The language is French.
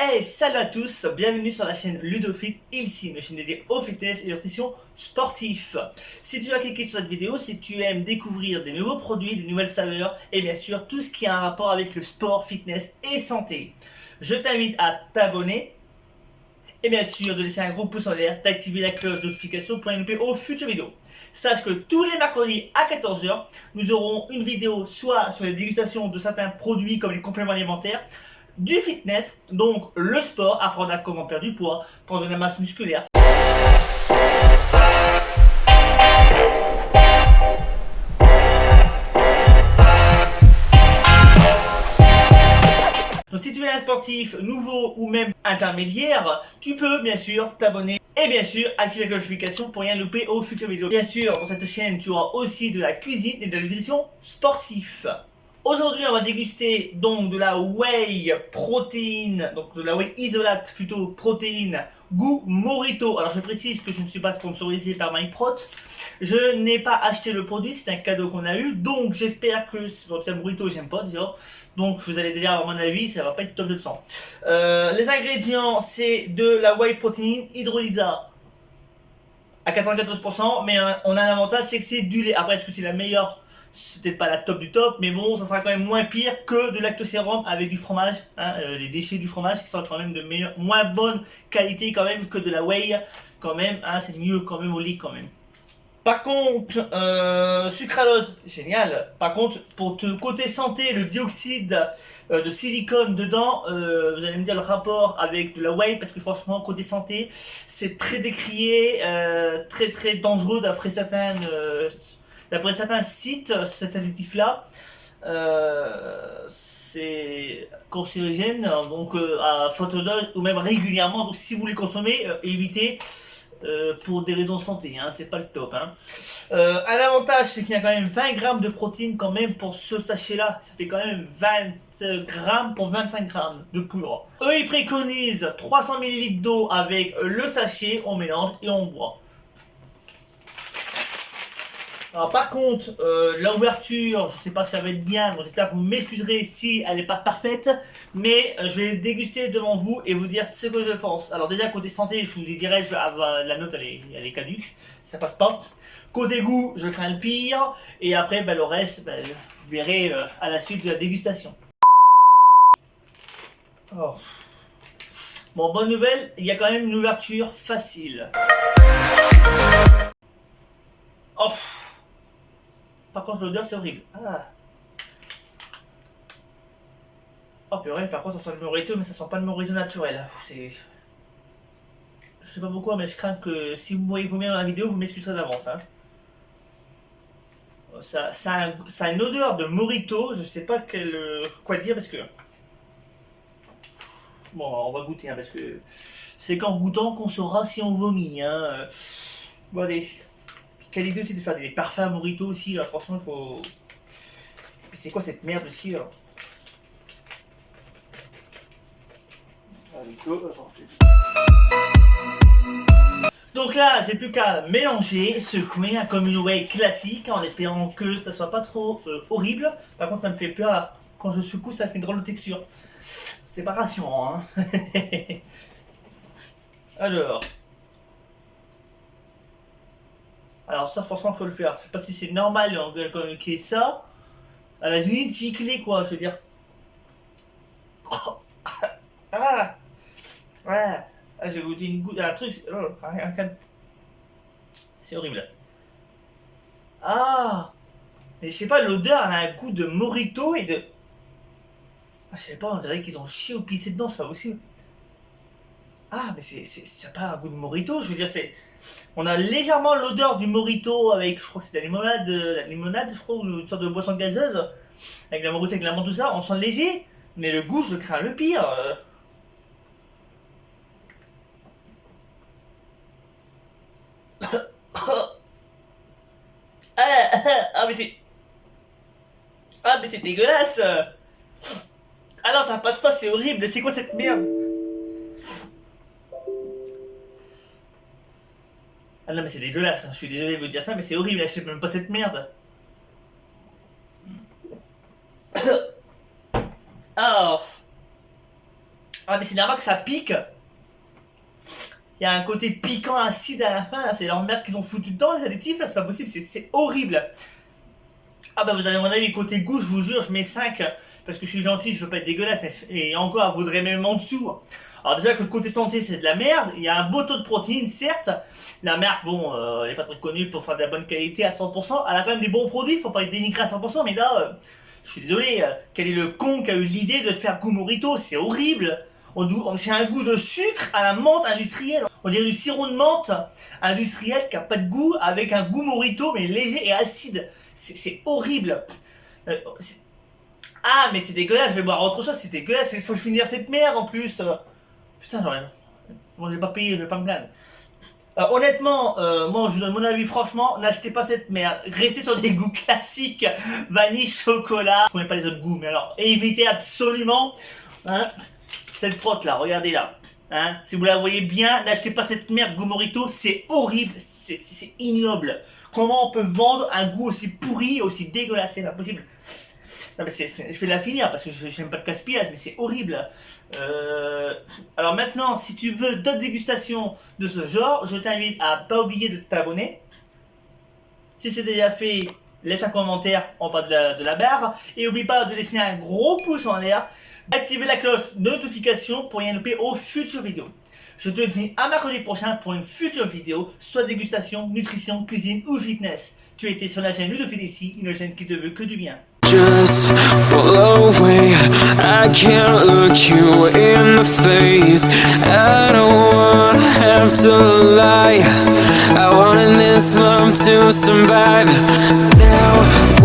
Hey, salut à tous, bienvenue sur la chaîne Ludofit, ici une chaîne dédiée au fitness et à nutrition sportif. Si tu as cliqué sur cette vidéo, si tu aimes découvrir des nouveaux produits, des nouvelles saveurs et bien sûr tout ce qui a un rapport avec le sport, fitness et santé, je t'invite à t'abonner et bien sûr de laisser un gros pouce en l'air, d'activer la cloche de notification pour ne louper aux futures vidéos. Sache que tous les mercredis à 14 h, nous aurons une vidéo soit sur les dégustations de certains produits comme les compléments alimentaires, du fitness, donc le sport, apprendre à comment perdre du poids, prendre de la masse musculaire. Donc si tu es un sportif nouveau ou même intermédiaire, tu peux bien sûr t'abonner et bien sûr activer la notification pour rien louper aux futures vidéos. Bien sûr, dans cette chaîne, tu auras aussi de la cuisine et de la nutrition sportive. Aujourd'hui, on va déguster donc de la whey protéine, donc de la whey isolate plutôt protéine, goût Morito. Alors je précise que je ne suis pas sponsorisé par MyProt, je n'ai pas acheté le produit, c'est un cadeau qu'on a eu, donc j'espère que c'est Morito, j'aime pas déjà, donc vous allez déjà avoir mon avis, ça va pas être top de sang. Les ingrédients, c'est de la whey protéine hydrolysée à 94%, mais on a un avantage, c'est que c'est du lait. Après, est-ce que c'est la meilleure? C'était pas la top du top, mais bon, ça sera quand même moins pire que de lactosérum avec du fromage, hein, les déchets du fromage qui sont quand même de moins bonne qualité quand même que de la whey, quand même, hein, c'est mieux quand même au lait quand même. Par contre, sucralose, génial. Par contre, pour côté santé, le dioxyde de silicone dedans, vous allez me dire le rapport avec de la whey, parce que franchement, côté santé, c'est très décrié, très dangereux d'après certains sites, cet additif-là. C'est cancérigène, donc à forte dose ou même régulièrement. Donc si vous les consommez, évitez. Pour des raisons de santé, hein, c'est pas le top. Hein. Un avantage, c'est qu'il y a quand même 20 grammes de protéines quand même pour ce sachet-là. Ça fait quand même 20 grammes pour 25 grammes de poudre. Eux, ils préconisent 300 ml d'eau avec le sachet, on mélange et on boit. Alors par contre, l'ouverture, je sais pas si ça va être bien, donc j'espère que vous m'excuserez si elle n'est pas parfaite, mais je vais déguster devant vous et vous dire ce que je pense. Alors déjà côté santé, je vous dirais, la note elle est caduque, ça passe pas. Côté goût, je crains le pire, et après le reste, vous verrez à la suite de la dégustation. Oh. Bon, bonne nouvelle, il y a quand même une ouverture facile. Oh. Par contre, l'odeur, c'est horrible. Ah. Oh purée, par contre, ça sent le Morito, mais ça sent pas le Morito naturel. C'est... Je sais pas pourquoi, mais je crains que si vous voyez vous-même dans la vidéo, vous m'excuserez d'avance. Hein. Ça a une odeur de Morito, je sais pas quoi dire, parce que... Bon, on va goûter, hein, parce que c'est qu'en goûtant qu'on saura si on vomit. Hein. Bon, allez. Quelle idée aussi de faire des parfums Morito aussi, là, franchement, il faut... C'est quoi cette merde aussi, là? Donc là, j'ai plus qu'à mélanger, secouer comme une whey classique, en espérant que ça soit pas trop horrible. Par contre, ça me fait peur, là. Quand je secoue, ça fait une drôle de texture. C'est pas rassurant, hein. Alors ça franchement faut le faire, je sais pas si c'est normal qu'il y ait ça. À la limite giclé quoi, je veux dire. Ah ouais. Ah, j'ai goûté une goutte, un truc, c'est horrible. Ah mais je sais pas, l'odeur elle a un goût de Morito et de... Ah, je sais pas, on dirait qu'ils ont chié ou pissé dedans, c'est pas possible. Ah mais ça n'a pas un goût de Morito, je veux dire c'est... On a légèrement l'odeur du Morito avec, je crois que c'est la limonade, je crois, ou une sorte de boisson gazeuse, avec la Morito, avec la menthe, tout ça, on sent léger, mais le goût, je crains le pire. Ah mais c'est... Ah mais c'est dégueulasse. Ah non, ça passe pas, c'est horrible, c'est quoi cette merde? Ah non mais c'est dégueulasse, je suis désolé de vous dire ça, mais c'est horrible, je sais même pas cette merde. Ah, Ah mais c'est normal que ça pique. Il y a un côté piquant acide à la fin, là. C'est leur merde qu'ils ont foutu dedans les additifs, là c'est pas possible, c'est horrible. Ah bah vous avez mon avis, côté goût je vous jure je mets 5 parce que je suis gentil, je veux pas être dégueulasse, mais et encore elle vaudrait même en dessous. Alors déjà que le côté santé c'est de la merde, il y a un beau taux de protéines certes, la marque bon elle est pas très connue pour faire de la bonne qualité à 100%, elle a quand même des bons produits, faut pas être dénigré à 100%, mais là je suis désolé, quel est le con qui a eu l'idée de faire goût Morito, c'est horrible. C'est un goût de sucre à la menthe industrielle. On dirait du sirop de menthe industriel qui a pas de goût avec un goût Morito mais léger et acide. C'est horrible. Ah mais c'est dégueulasse, je vais boire autre chose, c'est dégueulasse, il faut finir cette merde en plus. Putain j'en ai... Bon je vais pas payer, je vais pas me plaindre. Honnêtement, moi je vous donne mon avis franchement, n'achetez pas cette merde, restez sur des goûts classiques, vanille, chocolat. Je connais pas les autres goûts mais alors évitez absolument hein, cette prote là, regardez là. Hein, si vous la voyez bien, n'achetez pas cette merde goût Morito, c'est horrible, c'est ignoble. Comment on peut vendre un goût aussi pourri, aussi dégueulasse, c'est pas possible. Non, mais je vais la finir parce que je n'aime pas le casse-pièce, mais c'est horrible. Alors maintenant, si tu veux d'autres dégustations de ce genre, je t'invite à pas oublier de t'abonner. Si c'est déjà fait, laisse un commentaire en bas de la barre. Et n'oublie pas de laisser un gros pouce en l'air. Activez la cloche de notification pour rien louper aux futures vidéos. Je te dis à mercredi prochain pour une future vidéo, soit dégustation, nutrition, cuisine ou fitness. Tu étais sur la chaîne Ludophilissi, une chaîne qui te veut que du bien. Just blow away, I can't look you in the face. I don't wanna have to lie, I wanted this love to survive. Now